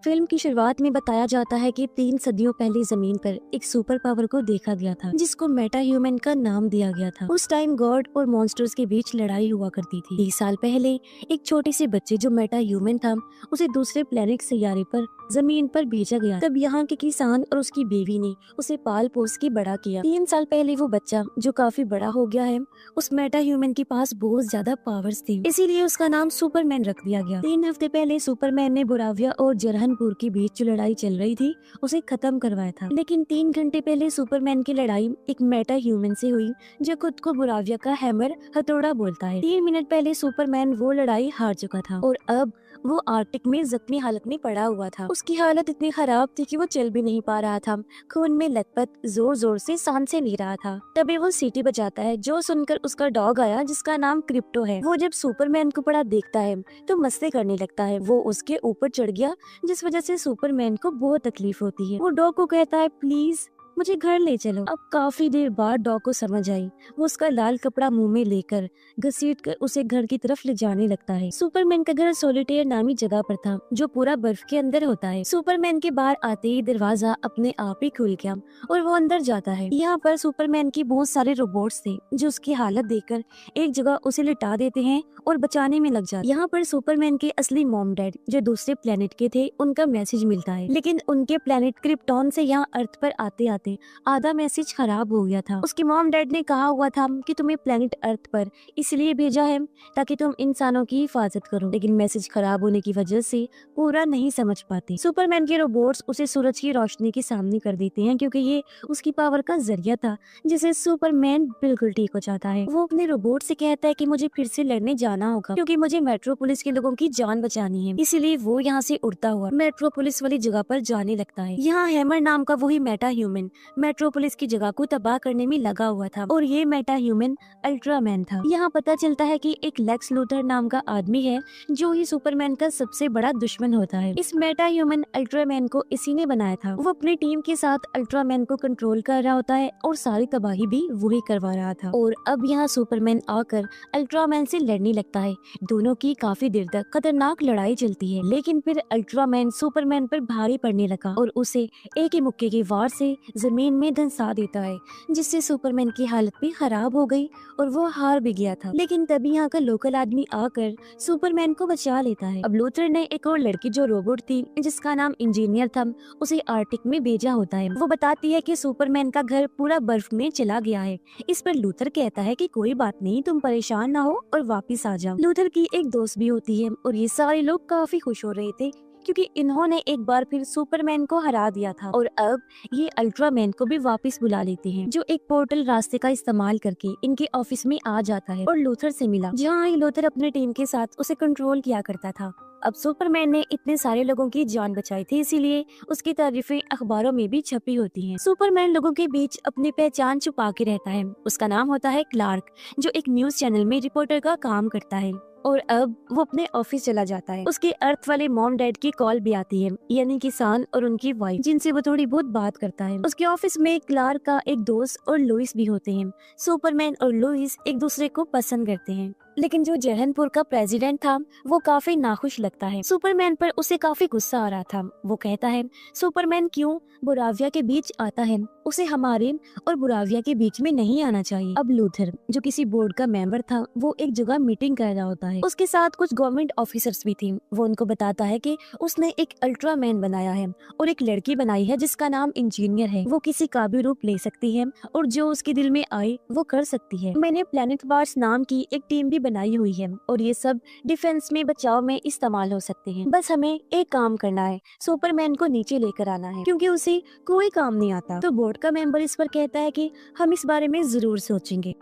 Film की शुरुआत में बताया जाता है कि 3 सदियों पहले जमीन पर एक सुपर पावर को देखा गया था जिसको मेटा ह्यूमन का नाम दिया गया था। उस टाइम गॉड और मॉन्स्टर्स के बीच लड़ाई हुआ करती थी। 30 साल पहले एक छोटे से बच्चे जो मेटा ह्यूमन था उसे दूसरे प्लेनेट सैयारे पर जमीन पर भेजा गया। तब यहाँ के किसान और उसकी बीवी ने उसे पाल पोस के बड़ा किया। 3 साल पहले वो बच्चा जो काफी बड़ा हो गया है, उस मेटा ह्यूमन के पास बहुत ज्यादा पावर्स थी, इसीलिए उसका नाम सुपरमैन रख दिया गया। 3 हफ्ते पहले सुपरमैन ने बुराविया और जरहनपुर के बीच जो लड़ाई चल रही थी उसे खत्म करवाया था। लेकिन 3 घंटे पहले सुपरमैन की लड़ाई एक मेटा ह्यूमन से हुई जो खुद को बुराविया का हैमर हथौड़ा बोलता है। 3 मिनट पहले सुपरमैन वो लड़ाई हार चुका था और अब वो आर्टिक में जख्मी हालत में पड़ा हुआ था। उसकी हालत इतनी खराब थी कि वो चल भी नहीं पा रहा था, खून में लथपथ जोर जोर से सांसें ले रहा था। तभी वो सीटी बजाता है जो सुनकर उसका डॉग आया जिसका नाम क्रिप्टो है। वो जब सुपरमैन को पड़ा देखता है तो मस्ती करने लगता है। वो उसके ऊपर चढ़ गया जिस वजह से सुपरमैन को बहुत तकलीफ होती है। वो डॉग को कहता है प्लीज मुझे घर ले चलो। अब काफी देर बाद डॉग को समझ आई। वो उसका लाल कपड़ा मुंह में लेकर घसीट कर उसे घर की तरफ ले जाने लगता है। सुपरमैन का घर सोलिटेयर नामी जगह पर था जो पूरा बर्फ के अंदर होता है। सुपरमैन के बाहर आते ही दरवाजा अपने आप ही खुल गया और वो अंदर जाता है। यहाँ पर सुपरमैन की बहुत सारे रोबोट्स थे जो उसकी हालत देखकर एक जगह उसे लिटा देते हैं और बचाने में लग जाते। यहाँ पर सुपरमैन के असली मॉम डैड जो दूसरे प्लेनेट के थे उनका मैसेज मिलता है, लेकिन उनके प्लेनेट क्रिप्टॉन से यहाँ अर्थ पर आते आते आधा मैसेज खराब हो गया था। उसके मॉम डैड ने कहा हुआ था कि तुम्हें प्लेनेट अर्थ पर इसलिए भेजा है ताकि तुम इंसानों की हिफाजत करो, लेकिन मैसेज खराब होने की वजह से पूरा नहीं समझ पाते। सुपरमैन के रोबोट्स उसे सूरज की रोशनी के सामने कर देते हैं क्योंकि ये उसकी पावर का जरिया था जिसे सुपरमैन बिल्कुल ठीक हो जाता है। वो अपने रोबोट से कहता है कि मुझे फिर से लड़ने जाना होगा क्योंकि मुझे मेट्रोपोलिस के लोगों की जान बचानी है, इसीलिए वो यहाँ से उड़ता हुआ मेट्रोपोलिस वाली जगह पर जाने लगता है। यहाँ हैमर नाम का वही मेटा ह्यूमन मेट्रोपोलिस की जगह को तबाह करने में लगा हुआ था और ये मेटा ह्यूमन अल्ट्रामैन था। यहाँ पता चलता है कि एक लेक्स लूथर नाम का आदमी है जो ही सुपरमैन का सबसे बड़ा दुश्मन होता है। इस मेटा ह्यूमन अल्ट्रामैन को इसी ने बनाया था। वो अपनी टीम के साथ अल्ट्रामैन को कंट्रोल कर रहा होता है और सारी तबाही भी वही करवा रहा था। और अब यहाँ सुपरमैन आकर अल्ट्रामैन से लड़ने लगता है। दोनों की काफी देर तक खतरनाक लड़ाई चलती है, लेकिन फिर अल्ट्रामैन सुपरमैन पर भारी पड़ने लगा और उसे एक ही मुक्के के वार से जमीन में धंसा देता है जिससे सुपरमैन की हालत भी खराब हो गई और वो हार भी गया था। लेकिन तभी यहाँ का लोकल आदमी आकर सुपरमैन को बचा लेता है। अब लूथर ने एक और लड़की जो रोबोट थी जिसका नाम इंजीनियर था उसे आर्टिक में भेजा होता है। वो बताती है कि सुपरमैन का घर पूरा बर्फ में चला गया है। इस पर लूथर कहता है कि कोई बात नहीं, तुम परेशान ना हो और वापिस आ जाओ। लूथर की एक दोस्त भी होती है और ये सारे लोग काफी खुश हो रहे थे क्योंकि इन्होंने एक बार फिर सुपरमैन को हरा दिया था और अब ये अल्ट्रामैन को भी वापस बुला लेते हैं जो एक पोर्टल रास्ते का इस्तेमाल करके इनके ऑफिस में आ जाता है और लूथर से मिला, जहाँ लूथर अपने टीम के साथ उसे कंट्रोल किया करता था। अब सुपरमैन ने इतने सारे लोगों की जान बचाई थी, इसीलिए उसकी तारीफें अखबारों में भी छपी होती हैं। सुपरमैन लोगों के बीच अपनी पहचान छुपा के रहता है। उसका नाम होता है क्लार्क जो एक न्यूज चैनल में रिपोर्टर का काम करता है और अब वो अपने ऑफिस चला जाता है। उसके अर्थ वाले मॉम डैड की कॉल भी आती है, यानी किसान और उनकी वाइफ, जिनसे वो थोड़ी बहुत बात करता है। उसके ऑफिस में क्लार्क का एक दोस्त और लुइस भी होते हैं। सुपरमैन और लुइस एक दूसरे को पसंद करते हैं, लेकिन जो जरहनपुर का प्रेसिडेंट था वो काफी नाखुश लगता है। सुपरमैन पर उसे काफी गुस्सा आ रहा था। वो कहता है सुपरमैन क्यों बुराविया के बीच आता है, उसे हमारे और बुराविया के बीच में नहीं आना चाहिए। अब लूथर जो किसी बोर्ड का मेंबर था वो एक जगह मीटिंग कर रहा होता है। उसके साथ कुछ गवर्नमेंट ऑफिसर्स भी थे। वो उनको बताता है कि उसने एक अल्ट्रामैन बनाया है और एक लड़की बनाई है जिसका नाम इंजीनियर है। वो किसी का भी रूप ले सकती है और जो उसके दिल में आए वो कर सकती है। मैंने प्लेनेट वार्स नाम की एक टीम भी बनाई हुई है और ये सब डिफेंस में बचाव में इस्तेमाल हो सकते हैं। बस हमें एक काम करना है, सुपरमैन को नीचे लेकर आना है क्योंकि उसे कोई काम नहीं आता। तो बोर्ड का मेंबर इस पर कहता है कि हम इस बारे में जरूर सोचेंगे।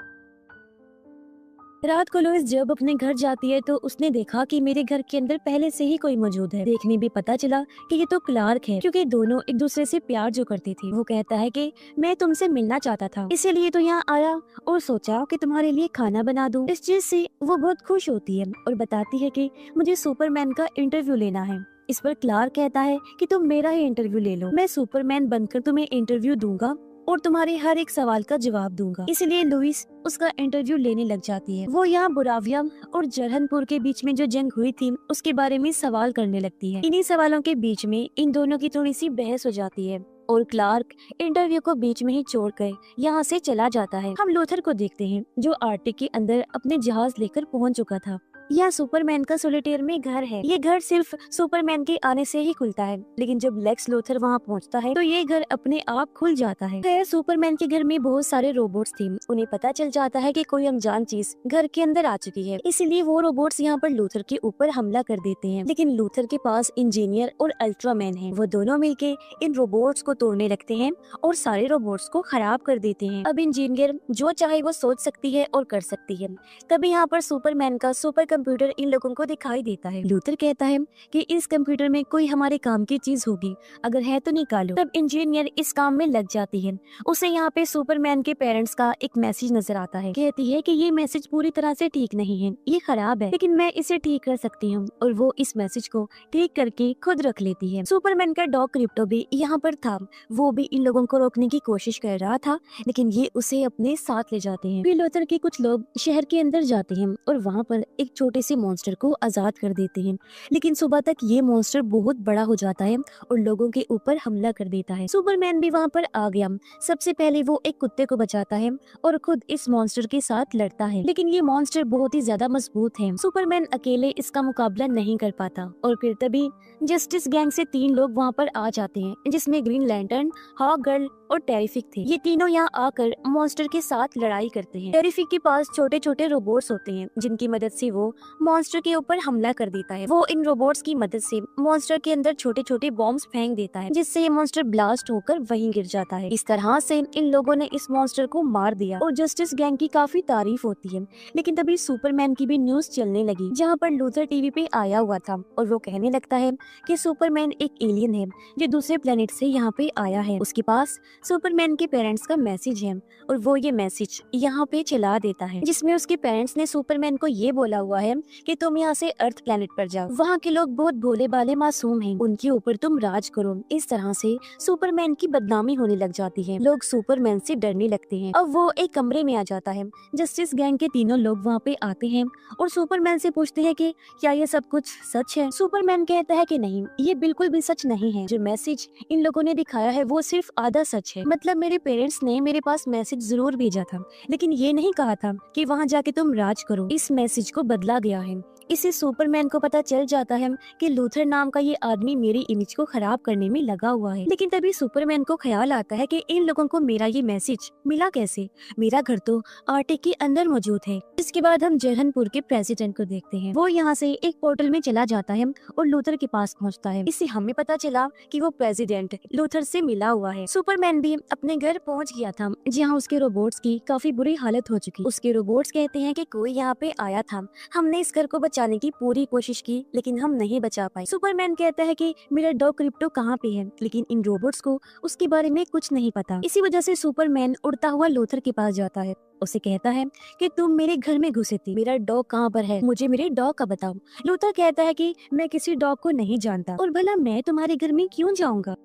रात को लुइस जब अपने घर जाती है तो उसने देखा कि मेरे घर के अंदर पहले से ही कोई मौजूद है। देखने भी पता चला कि ये तो क्लार्क है क्योंकि दोनों एक दूसरे से प्यार जो करते थे। वो कहता है कि मैं तुमसे मिलना चाहता था, इसीलिए तो यहाँ आया और सोचा कि तुम्हारे लिए खाना बना दूं। इस चीज से वो बहुत खुश होती है और बताती है कि मुझे सुपरमैन का इंटरव्यू लेना है। इस पर क्लार्क कहता है कि तुम मेरा ही इंटरव्यू ले लो, मैं सुपरमैन बनकर तुम्हें इंटरव्यू दूंगा और तुम्हारे हर एक सवाल का जवाब दूंगा। इसलिए लुइस उसका इंटरव्यू लेने लग जाती है। वो यहाँ बुराविया और जरहनपुर के बीच में जो जंग हुई थी उसके बारे में सवाल करने लगती है। इन्हीं सवालों के बीच में इन दोनों की थोड़ी सी बहस हो जाती है और क्लार्क इंटरव्यू को बीच में ही छोड़कर यहाँ से चला जाता है। हम लूथर को देखते हैं जो आर्टिक के अंदर अपने जहाज लेकर पहुँच चुका था। यह सुपरमैन का सोलिटेयर में घर है। ये घर सिर्फ सुपरमैन के आने से ही खुलता है, लेकिन जब लेक्स लूथर वहाँ पहुँचता है तो ये घर अपने आप खुल जाता है। खैर सुपरमैन के घर में बहुत सारे रोबोट्स थे। उन्हें पता चल जाता है कि कोई अनजान चीज घर के अंदर आ चुकी है, इसलिए वो रोबोट्स यहाँ पर लूथर के ऊपर हमला कर देते हैं। लेकिन लूथर के पास इंजीनियर और अल्ट्रामैन है। वो दोनों मिलके इन रोबोट्स को तोड़ने लगते हैं और सारे रोबोट्स को खराब कर देते हैं। अब इंजीनियर जो चाहे वो सोच सकती है और कर सकती है। तभी यहाँ पर सुपरमैन का सुपर कंप्यूटर इन लोगों को दिखाई देता है। लूथर कहता है कि इस कंप्यूटर में कोई हमारे काम की चीज होगी, अगर है तो निकालो। तब इंजीनियर इस काम में लग जाती है। उसे यहाँ पे सुपरमैन के पेरेंट्स का एक मैसेज नजर आता है। कहती है कि ये मैसेज पूरी तरह से ठीक नहीं है, ये खराब है, लेकिन मैं इसे ठीक कर सकती हूँ। और वो इस मैसेज को ठीक करके खुद रख लेती है। सुपरमैन का डॉग क्रिप्टो भी यहाँ पर था। वो भी इन लोगों को रोकने की कोशिश कर रहा था, लेकिन ये उसे अपने साथ ले जाते हैं। फिर लूथर के कुछ लोग शहर के अंदर जाते हैं और वहाँ पर एक छोटे से मॉन्स्टर को आजाद कर देते हैं। लेकिन सुबह तक ये मॉन्स्टर बहुत बड़ा हो जाता है और लोगों के ऊपर हमला कर देता है। सुपरमैन भी वहाँ पर आ गया। सबसे पहले वो एक कुत्ते को बचाता है और खुद इस मॉन्स्टर के साथ लड़ता है, लेकिन ये मॉन्स्टर बहुत ही ज्यादा मजबूत है। सुपरमैन अकेले इसका मुकाबला नहीं कर पाता। और फिर तभी जस्टिस गैंग से 3 लोग वहाँ पर आ जाते हैं, जिसमें ग्रीन लैंटर्न, हॉक गर्ल और टेरिफिक थे। ये तीनों यहाँ आकर मॉन्स्टर के साथ लड़ाई करते हैं। टेरिफिक के पास छोटे छोटे रोबोट्स होते हैं, जिनकी मदद से वो मॉन्स्टर के ऊपर हमला कर देता है। वो इन रोबोट्स की मदद से मॉन्स्टर के अंदर छोटे छोटे बॉम्ब्स फेंक देता है, जिससे ये मॉन्स्टर ब्लास्ट होकर वहीं गिर जाता है। इस तरह से इन लोगों ने इस मॉन्स्टर को मार दिया और जस्टिस गैंग की काफी तारीफ होती है। लेकिन तभी सुपरमैन की भी न्यूज चलने लगी, जहाँ पर लूथर टीवी पे आया हुआ था और वो कहने लगता है कि सुपरमैन एक एलियन है जो दूसरे प्लेनेट से यहाँ पे आया है। उसके पास सुपरमैन के पेरेंट्स का मैसेज है और वो ये मैसेज यहाँ पे चला देता है, जिसमें उसके पेरेंट्स ने सुपरमैन को ये बोला हुआ है कि तुम यहाँ से अर्थ प्लेनेट पर जाओ, वहाँ के लोग बहुत भोले भाले मासूम हैं, उनके ऊपर तुम राज करो। इस तरह से सुपरमैन की बदनामी होने लग जाती है। लोग सुपरमैन से डरने लगते हैं। अब वो एक कमरे में आ जाता है। जस्टिस गैंग के तीनों लोग वहाँ पे आते हैं और सुपरमैन से पूछते हैं कि क्या ये सब कुछ सच है। सुपरमैन कहता है कि नहीं, ये बिल्कुल भी सच नहीं है। जो मैसेज इन लोगों ने दिखाया है वो सिर्फ आधा सच है। मतलब मेरे पेरेंट्स ने मेरे पास मैसेज जरूर भेजा था, लेकिन ये नहीं कहा था कि वहाँ जाके तुम राज करो। इस मैसेज को बदला गया है। इससे सुपरमैन को पता चल जाता है कि लूथर नाम का ये आदमी मेरी इमेज को खराब करने में लगा हुआ है। लेकिन तभी सुपरमैन को ख्याल आता है कि इन लोगों को मेरा ये मैसेज मिला कैसे, मेरा घर तो आर्टिक के अंदर मौजूद है। इसके बाद हम जरहनपुर के प्रेसिडेंट को देखते हैं। वो यहाँ से एक पोर्टल में चला जाता है और लूथर के पास पहुँचता है। इससे हमें पता चला कि वो प्रेसिडेंट लूथर से मिला हुआ है। सुपरमैन भी अपने घर पहुँच गया था, जहाँ उसके रोबोट्स की काफी बुरी हालत हो चुकी। उसके रोबोट्स कहते हैं कि कोई यहाँ पे आया था, हमने इस घर को बचाने की पूरी कोशिश की, लेकिन हम नहीं बचा पाए। सुपरमैन कहता है कि मेरा डॉग क्रिप्टो कहाँ पे है, लेकिन इन रोबोट्स को उसके बारे में कुछ नहीं पता। इसी वजह से सुपरमैन उड़ता हुआ लूथर के पास जाता है। उसे कहता है कि तुम मेरे घर में घुसे थी, मेरा डॉग कहाँ पर है, मुझे मेरे डॉग का बताओ। लूथर कहता है कि मैं किसी डॉग को नहीं जानता और भला मैं तुम्हारे घर में क्यों जाऊंगा।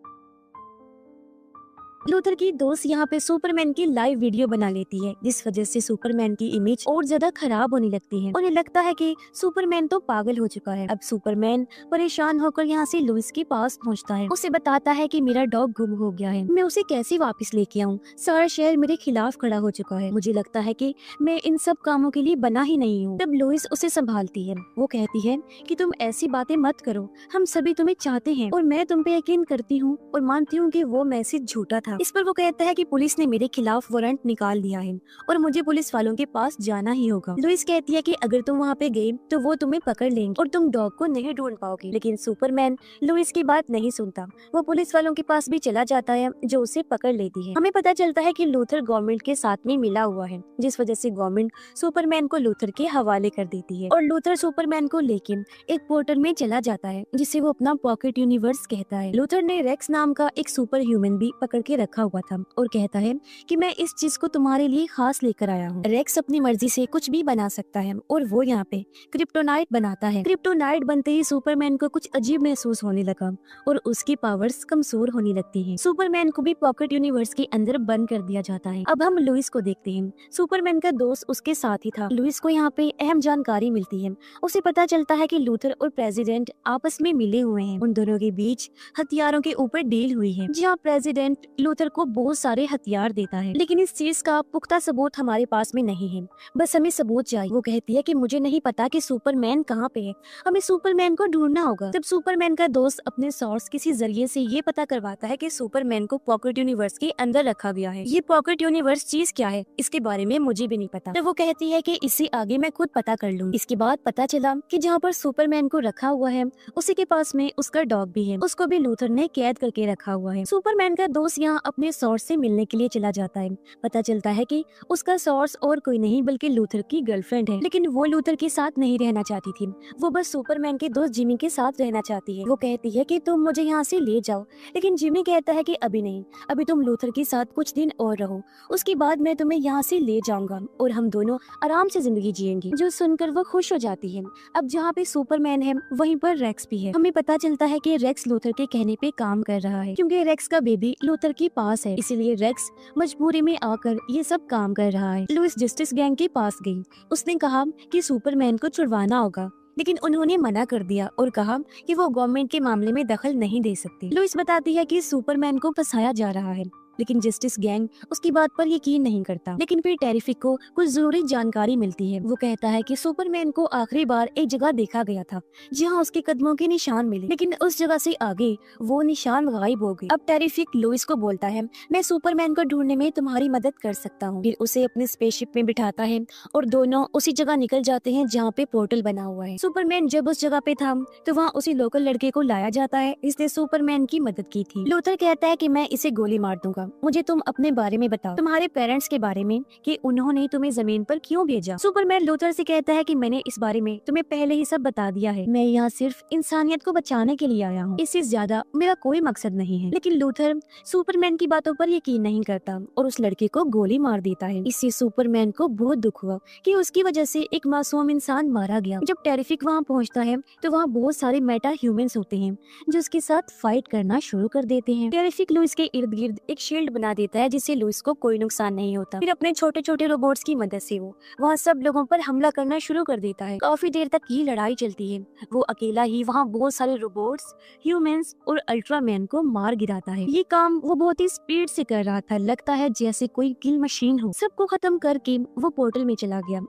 लूथर की दोस्त यहाँ पे सुपरमैन की लाइव वीडियो बना लेती है, जिस वजह से सुपरमैन की इमेज और ज्यादा खराब होने लगती है। उन्हें लगता है कि सुपरमैन तो पागल हो चुका है। अब सुपरमैन परेशान होकर यहाँ से लुइस के पास पहुँचता है। उसे बताता है कि मेरा डॉग गुम हो गया है, मैं उसे कैसे वापस लेके आऊँ। सारा शहर मेरे खिलाफ खड़ा हो चुका है, मुझे लगता है कि मैं इन सब कामों के लिए बना ही नहीं हूँ। तब लुइस उसे संभालती है। वो कहती है कि तुम ऐसी बातें मत करो, हम सभी तुम्हें चाहते हैं और मैं तुम पे यकीन करती हूँ और मानती हूँ कि वो मैसेज झूठा था। इस पर वो कहता है कि पुलिस ने मेरे खिलाफ वारंट निकाल दिया है और मुझे पुलिस वालों के पास जाना ही होगा। लुइस कहती है कि अगर तुम वहाँ पे गए तो वो तुम्हें पकड़ लेंगे और तुम डॉग को नहीं ढूंढ पाओगे। लेकिन सुपरमैन लुइस की बात नहीं सुनता। वो पुलिस वालों के पास भी चला जाता है, जो उसे पकड़ लेती है। हमें पता चलता है कि लूथर गवर्नमेंट के साथ में मिला हुआ है, जिस वजह से गवर्नमेंट सुपरमैन को लूथर के हवाले कर देती है और लूथर सुपरमैन को लेके एक पोर्टल में चला जाता है, जिसे वो अपना पॉकेट यूनिवर्स कहता है। लूथर ने रेक्स नाम का एक सुपर ह्यूमन भी पकड़ के रखा हुआ था और कहता है कि मैं इस चीज को तुम्हारे लिए खास लेकर आया हूँ। रेक्स अपनी मर्जी से कुछ भी बना सकता है और वो यहाँ पे क्रिप्टोनाइट बनाता है। क्रिप्टोनाइट बनते ही सुपरमैन को कुछ अजीब महसूस होने लगा और उसकी पावर्स कमजोर होने लगती हैं। सुपरमैन को भी पॉकेट यूनिवर्स के अंदर बंद कर दिया जाता है। अब हम लुइस को देखते हैं। सुपरमैन का दोस्त उसके साथ ही था। लुइस को यहाँ पे अहम जानकारी मिलती है। उसे पता चलता है कि लूथर और प्रेसिडेंट आपस में मिले हुए हैं। उन दोनों के बीच हथियारों के ऊपर डील हुई है, जहाँ प्रेसिडेंट लूथर को बहुत सारे हथियार देता है, लेकिन इस चीज का पुख्ता सबूत हमारे पास में नहीं है। बस हमें सबूत चाहिए। वो कहती है कि मुझे नहीं पता कि सुपरमैन कहाँ पे है, हमें सुपरमैन को ढूंढना होगा। तब सुपरमैन का दोस्त अपने सोर्स किसी जरिए से ये पता करवाता है कि सुपरमैन को पॉकेट यूनिवर्स के अंदर रखा गया है। ये पॉकेट यूनिवर्स चीज क्या है, इसके बारे में मुझे भी नहीं पता। तो वो कहती है कि इससे आगे मैं खुद पता कर लूँ। इसके बाद पता चला कि जहाँ पर सुपरमैन को रखा हुआ है उसी के पास में उसका डॉग भी है, उसको भी लूथर ने कैद करके रखा हुआ है। सुपरमैन का दोस्त यहाँ अपने सोर्स से मिलने के लिए चला जाता है। पता चलता है कि उसका सोर्स और कोई नहीं बल्कि लूथर की गर्लफ्रेंड है, लेकिन वो लूथर के साथ नहीं रहना चाहती थी। वो बस सुपरमैन के दोस्त जिमी के साथ रहना चाहती है। वो कहती है कि तुम मुझे यहाँ से ले जाओ, लेकिन जिमी कहता है कि अभी नहीं, अभी तुम लूथर के साथ कुछ दिन और रहो, उसके बाद मैं तुम्हें यहाँ से ले जाऊंगा और हम दोनों आराम से जिंदगी जिएंगे। जो सुनकर वो खुश हो जाती है। अब जहाँ पे सुपरमैन है वहीं पर रेक्स भी है। हमें पता चलता है कि रेक्स लूथर के कहने पे काम कर रहा है, क्योंकि रेक्स का बेबी लूथर के पास है, इसीलिए रेक्स मजबूरी में आकर ये सब काम कर रहा है। लुइस जस्टिस गैंग के पास गई। उसने कहा कि सुपरमैन को छुड़वाना होगा, लेकिन उन्होंने मना कर दिया और कहा कि वो गवर्नमेंट के मामले में दखल नहीं दे सकती। लुइस बताती है कि सुपरमैन को फंसाया जा रहा है, लेकिन जस्टिस गैंग उसकी बात पर यकीन नहीं करता। लेकिन फिर टेरिफिक को कुछ जरूरी जानकारी मिलती है। वो कहता है कि सुपरमैन को आखिरी बार एक जगह देखा गया था जहां उसके कदमों के निशान मिले, लेकिन उस जगह से आगे वो निशान गायब हो गए। अब टेरिफिक लुइस को बोलता है, मैं सुपरमैन को ढूंढने में तुम्हारी मदद कर सकता हूँ। फिर उसे अपने स्पेसशिप में बिठाता है और दोनों उसी जगह निकल जाते हैं जहाँ पे पोर्टल बना हुआ है। सुपरमैन जब उस जगह पे था तो वहाँ उसी लोकल लड़के को लाया जाता है, इसने सुपरमैन की मदद की थी। लूथर कहता है कि मैं इसे गोली मार दूंगा, मुझे तुम अपने बारे में बताओ, तुम्हारे पेरेंट्स के बारे में, कि उन्होंने तुम्हें जमीन पर क्यों भेजा। सुपरमैन लूथर से कहता है कि मैंने इस बारे में तुम्हें पहले ही सब बता दिया है, मैं यहाँ सिर्फ इंसानियत को बचाने के लिए आया हूँ, इससे ज्यादा मेरा कोई मकसद नहीं है। लेकिन लूथर सुपरमैन की बातों पर यकीन नहीं करता और उस लड़के को गोली मार देता है। इससे सुपरमैन को बहुत दुख हुआ कि उसकी वजह से एक मासूम इंसान मारा गया। जब टेरिफिक वहाँ पहुँचता है तो वहाँ बहुत सारे मेटा ह्यूमंस होते हैं जो उसके साथ फाइट करना शुरू कर देते हैं। टेरिफिक लुइस के इर्द गिर्द एक शील्ड बना देता है जिससे लुइस को कोई नुकसान नहीं होता। फिर अपने छोटे छोटे रोबोट्स की मदद से वो वहाँ सब लोगों पर हमला करना शुरू कर देता है। काफी देर तक ये लड़ाई चलती है। वो अकेला ही वहाँ बहुत सारे रोबोट्स, ह्यूमंस और अल्ट्रामैन को मार गिराता है। ये काम वो बहुत ही स्पीड से कर रहा था, लगता है जैसे कोई किल मशीन हो। सबको खत्म करके वो पोर्टल में चला गया।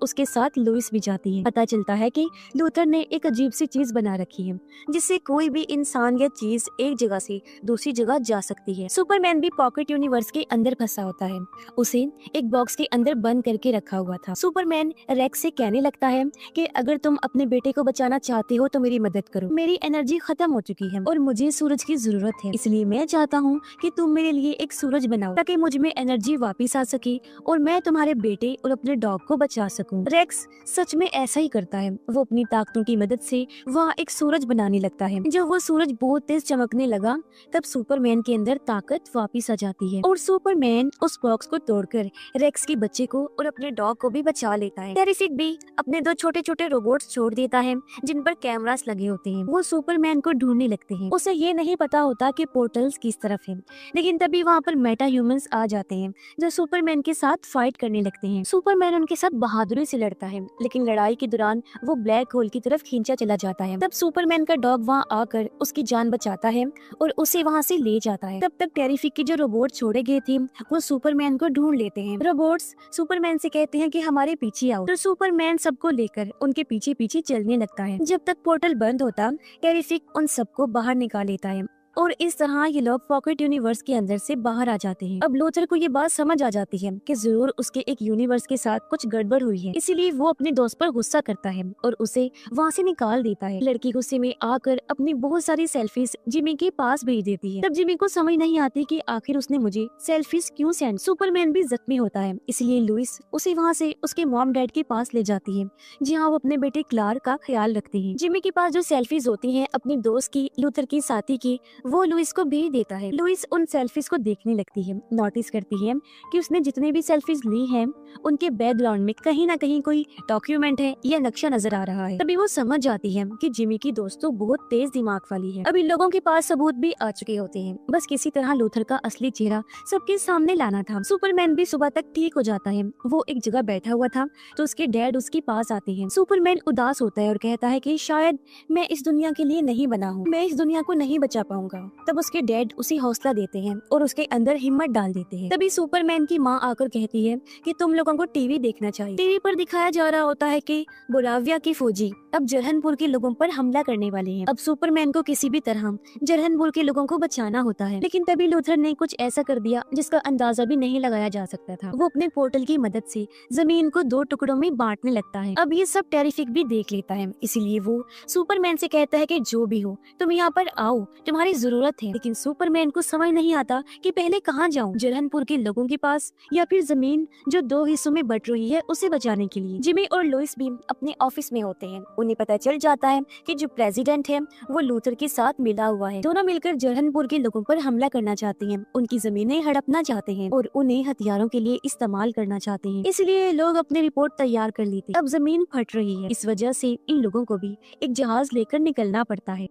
उसके साथ लुइस भी जाती है। पता चलता है कि लूथर ने एक अजीब सी चीज बना रखी है जिससे कोई भी इंसान या चीज एक जगह से दूसरी जगह जा सकती है। सुपरमैन भी पॉकेट यूनिवर्स के अंदर फंसा होता है, उसे एक बॉक्स के अंदर बंद करके रखा हुआ था। सुपरमैन रेक्स से कहने लगता है कि अगर तुम अपने बेटे को बचाना चाहते हो तो मेरी मदद करो, मेरी एनर्जी खत्म हो चुकी है और मुझे सूरज की जरूरत है, इसलिए मैं चाहता हूँ कि तुम मेरे लिए एक सूरज बनाओ ताकि मुझ में एनर्जी वापिस आ सके और मैं तुम्हारे बेटे और अपने डॉग को बचा सकूं। रेक्स सच में ऐसा ही करता है। वो अपनी ताकतों की मदद से वहाँ एक सूरज बनाने लगता है। जब वो सूरज बहुत तेज चमकने लगा तब सुपरमैन के अंदर ताकत वापिस आ जाती है और सुपरमैन उस बॉक्स को तोड़कर रेक्स के बच्चे को और अपने डॉग को भी बचा लेता है। टेरिफिक भी अपने दो छोटे छोटे रोबोट्स छोड़ देता है जिन पर कैमरास लगे होते हैं। वो सुपरमैन को ढूंढने लगते हैं। उसे ये नहीं पता होता कि पोर्टल्स किस तरफ है, लेकिन तभी वहाँ पर मेटा ह्यूमंस आ जाते हैं जो सुपरमैन के साथ फाइट करने लगते हैं। सुपरमैन उनके साथ बहादुरी से लड़ता है, लेकिन लड़ाई के दौरान वो ब्लैक होल की तरफ खींचा चला जाता है। तब सुपरमैन का डॉग वहाँ आकर उसकी जान बचाता है और उसे वहाँ से ले जाता है। तब तक टेरिफिक के जो रोबोट छोड़े गए थे वो सुपरमैन को ढूंढ लेते हैं। रोबोट्स सुपरमैन से कहते हैं कि हमारे पीछे आओ, तो सुपरमैन सबको लेकर उनके पीछे पीछे चलने लगता है। जब तक पोर्टल बंद होता टेरिफिक उन सबको बाहर निकाल लेता है और इस तरह ये लोग पॉकेट यूनिवर्स के अंदर से बाहर आ जाते हैं। अब लूथर को ये बात समझ आ जाती है कि जरूर उसके एक यूनिवर्स के साथ कुछ गड़बड़ हुई है, इसीलिए वो अपने दोस्त पर गुस्सा करता है और उसे वहाँ से निकाल देता है। लड़की गुस्से में आकर अपनी बहुत सारी सेल्फीज जिमी के पास भेज देती है। तब जिमी को समझ नहीं आती कि आखिर उसने मुझे सेल्फीज क्यों सेंड। सुपरमैन भी जख्मी होता है, इसलिए लुइस उसे वहाँ से उसके मॉम डैड के पास ले जाती है जहाँ वो अपने बेटे क्लार्क का ख्याल रखते हैं। जिमी के पास जो सेल्फीज होती है अपने दोस्त की, लूथर की साथी की, वो लुइस को भेज देता है। लुइस उन सेल्फीज को देखने लगती है, नोटिस करती है कि उसने जितने भी सेल्फीज ली हैं उनके बैकग्राउंड में कहीं ना कहीं कोई डॉक्यूमेंट है या नक्शा नजर आ रहा है। तभी वो समझ जाती है कि जिमी की दोस्त तो बहुत तेज दिमाग वाली है। अब इन लोगों के पास सबूत भी आ चुके होते हैं, बस किसी तरह लूथर का असली चेहरा सबके सामने लाना था। सुपरमैन भी सुबह तक ठीक हो जाता है। वो एक जगह बैठा हुआ था तो उसके डैड उसके पास आते हैं। सुपरमैन उदास होता है और कहता है कि शायद मैं इस दुनिया के लिए नहीं बना हूँ, मैं इस दुनिया को नहीं बचा पाऊंगा। तब उसके डैड उसे हौसला देते हैं और उसके अंदर हिम्मत डाल देते हैं। तभी सुपरमैन की माँ आकर कहती है कि तुम लोगों को टीवी देखना चाहिए। टीवी पर दिखाया जा रहा होता है कि बोराविया की फौजी अब जरहनपुर के लोगों पर हमला करने वाले हैं। अब सुपरमैन को किसी भी तरह जरहनपुर के लोगों को बचाना होता है, लेकिन तभी लूथर ने कुछ ऐसा कर दिया जिसका अंदाजा भी नहीं लगाया जा सकता था। वो अपने पोर्टल की मदद से जमीन को 2 टुकड़ों में बांटने लगता है। अब ये सब टेरिफिक भी देख लेता है, इसीलिए वो सुपरमैन से कहता है कि जो भी हो तुम यहाँ पर आओ, तुम्हारी जरूरत है। लेकिन सुपरमैन को समझ नहीं आता कि पहले कहाँ जाऊँ, जरहनपुर के लोगों के पास या फिर जमीन जो 2 हिस्सों में बट रही है उसे बचाने के लिए। जिमी और लुइस भी अपने ऑफिस में होते हैं। उन्हें पता चल जाता है कि जो प्रेसिडेंट है वो लूथर के साथ मिला हुआ है। दोनों मिलकर जरहनपुर के लोगों पर हमला करना चाहते हैं, उनकी जमीनें हड़पना चाहते हैं और उन्हें हथियारों के लिए इस्तेमाल करना चाहते हैं। इसलिए लोग अपनी रिपोर्ट तैयार कर लेते। अब जमीन फट रही है, इस वजह से इन लोगों को भी एक जहाज लेकर निकलना पड़ता है।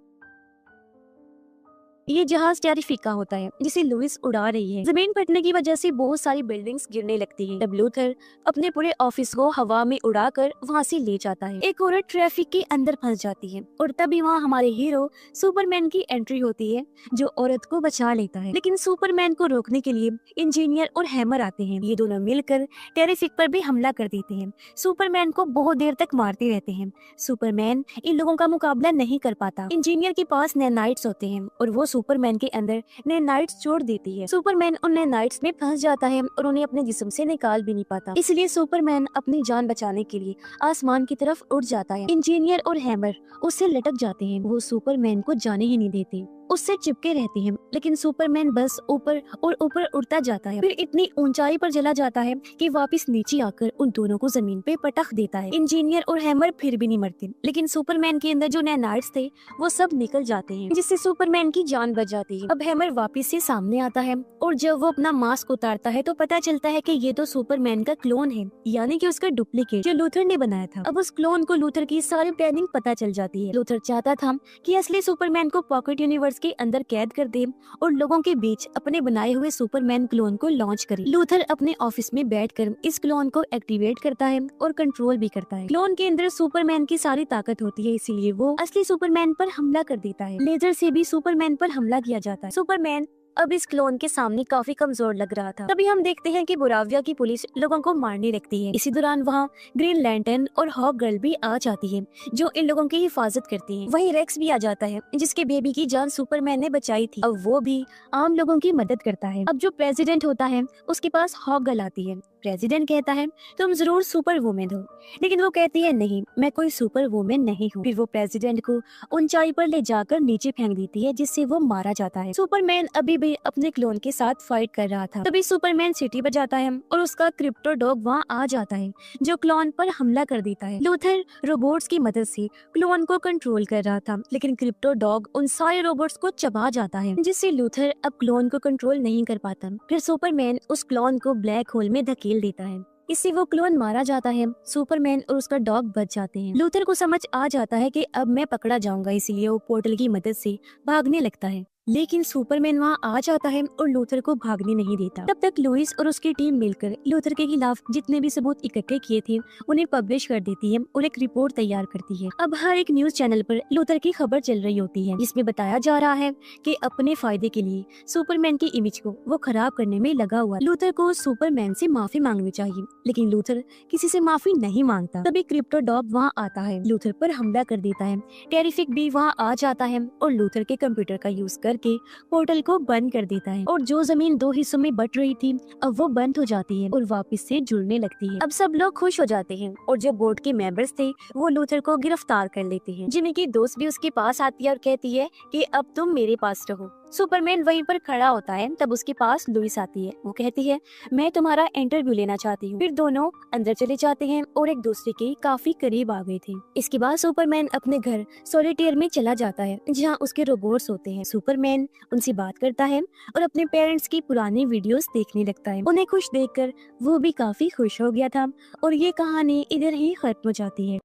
ये जहाज टेरिफिक का होता है जिसे लुइस उड़ा रही है। जमीन फटने की वजह से बहुत सारी बिल्डिंग्स गिरने लगती हैं। तब लूथर अपने पूरे ऑफिस को हवा में उड़ाकर वहाँ से ले जाता है। एक औरत ट्रैफिक के अंदर फंस जाती है और तभी वहाँ हमारे हीरो सुपरमैन की एंट्री होती है जो औरत को बचा लेता है। लेकिन सुपरमैन को रोकने के लिए इंजीनियर और हैमर आते हैं। ये दोनों मिलकर टेरिफिक पर भी हमला कर देते हैं। सुपरमैन को बहुत देर तक मारते रहते हैं। सुपरमैन इन लोगों का मुकाबला नहीं कर पाता। इंजीनियर के पास नैनाइट्स होते हैं और वो सुपरमैन के अंदर नैनाइट्स छोड़ देती है। सुपरमैन उन नैनाइट्स में फंस जाता है और उन्हें अपने जिस्म से निकाल भी नहीं पाता। इसलिए सुपरमैन अपनी जान बचाने के लिए आसमान की तरफ उड़ जाता है। इंजीनियर और हैमर उससे लटक जाते हैं। वो सुपरमैन को जाने ही नहीं देते, उससे चिपके रहते हैं। लेकिन सुपरमैन बस ऊपर और ऊपर उड़ता जाता है, फिर इतनी ऊंचाई पर चला जाता है कि वापस नीचे आकर उन दोनों को जमीन पे पटक देता है। इंजीनियर और हैमर फिर भी नहीं मरते, लेकिन सुपरमैन के अंदर जो नैनाइट्स थे वो सब निकल जाते हैं, जिससे सुपरमैन की जान बच जाती है। अब हैमर वापस से सामने आता है और जब वो अपना मास्क उतारता है तो पता चलता है कि ये तो सुपरमैन का क्लोन है, यानी कि उसका डुप्लीकेट जो लूथर ने बनाया था। अब उस क्लोन को लूथर की सारी प्लानिंग पता चल जाती है। लूथर चाहता था कि असली सुपरमैन को पॉकेट यूनिवर्स के अंदर कैद कर दे और लोगों के बीच अपने बनाए हुए सुपरमैन क्लोन को लॉन्च करे। लूथर अपने ऑफिस में बैठकर इस क्लोन को एक्टिवेट करता है और कंट्रोल भी करता है। क्लोन के अंदर सुपरमैन की सारी ताकत होती है, इसीलिए वो असली सुपरमैन पर हमला कर देता है। लेजर से भी सुपरमैन पर हमला किया जाता है। सुपरमैन अब इस क्लोन के सामने काफी कमजोर लग रहा था। तभी हम देखते हैं कि बोराविया की पुलिस लोगों को मारने लगती है। इसी दौरान वहाँ ग्रीन लैंटर्न और हॉक गर्ल भी आ जाती है जो इन लोगों की हिफाजत करती है। वहीं रेक्स भी आ जाता है जिसके बेबी की जान सुपरमैन ने बचाई थी। अब वो भी आम लोगों की मदद करता है। अब जो प्रेसिडेंट होता है उसके पास हॉक गर्ल आती है। प्रेसिडेंट कहता है तुम जरूर सुपर वुमेन हो, लेकिन वो कहती है नहीं, मैं कोई सुपर वुमेन नहीं हूँ। फिर वो प्रेसिडेंट को ऊंचाई पर ले जाकर नीचे फेंक देती है, जिससे वो मारा जाता है। सुपरमैन अभी भी अपने क्लोन के साथ फाइट कर रहा था। तभी सुपरमैन सिटी पर जाता है और उसका क्रिप्टो डॉग वहाँ आ जाता है जो क्लोन पर हमला कर देता है। लूथर रोबोट्स की मदद से क्लोन को कंट्रोल कर रहा था, लेकिन क्रिप्टो डॉग उन सारे रोबोट्स को चबा जाता है, जिससे लूथर अब क्लोन को कंट्रोल नहीं कर पाता। फिर सुपरमैन उस क्लोन को ब्लैक होल में धकेल देता है, इससे वो क्लोन मारा जाता है। सुपरमैन और उसका डॉग बच जाते हैं। लूथर को समझ आ जाता है कि अब मैं पकड़ा जाऊंगा, इसीलिए वो पोर्टल की मदद से भागने लगता है, लेकिन सुपरमैन वहाँ आ जाता है और लूथर को भागने नहीं देता। तब तक लुइस और उसकी टीम मिलकर लूथर के खिलाफ जितने भी सबूत इकट्ठे किए थे उन्हें पब्लिश कर देती है और एक रिपोर्ट तैयार करती है। अब हर एक न्यूज चैनल पर लूथर की खबर चल रही होती है, जिसमें बताया जा रहा है कि अपने फायदे के लिए सुपरमैन की इमेज को वो खराब करने में लगा हुआ। लूथर को सुपरमैन से माफी मांगनी चाहिए, लेकिन लूथर किसी से माफी नहीं मांगता। तभी क्रिप्टो डॉग वहाँ आता है, लूथर पर हमला कर देता है। टेरिफिक भी वहाँ आ जाता है और लूथर के कंप्यूटर का यूज करके पोर्टल को बंद कर देता है और जो जमीन 2 हिस्सों में बट रही थी अब वो बंद हो जाती है और वापस से जुड़ने लगती है। अब सब लोग खुश हो जाते हैं और जो बोर्ड के मेंबर्स थे वो लूथर को गिरफ्तार कर लेते हैं। जिमी की दोस्त भी उसके पास आती है और कहती है कि अब तुम मेरे पास रहो। सुपरमैन वहीं पर खड़ा होता है, तब उसके पास लुइस आती है। वो कहती है, मैं तुम्हारा इंटरव्यू लेना चाहती हूँ। फिर दोनों अंदर चले जाते हैं और एक दूसरे के काफी करीब आ गए थे। इसके बाद सुपरमैन अपने घर सॉलिटेयर में चला जाता है, जहाँ उसके रोबोट्स होते हैं। सुपरमैन उनसे बात करता है और अपने पेरेंट्स की पुरानी वीडियोस देखने लगता है। उन्हें खुश देखकर वो भी काफी खुश हो गया था और ये कहानी इधर ही खत्म हो जाती है।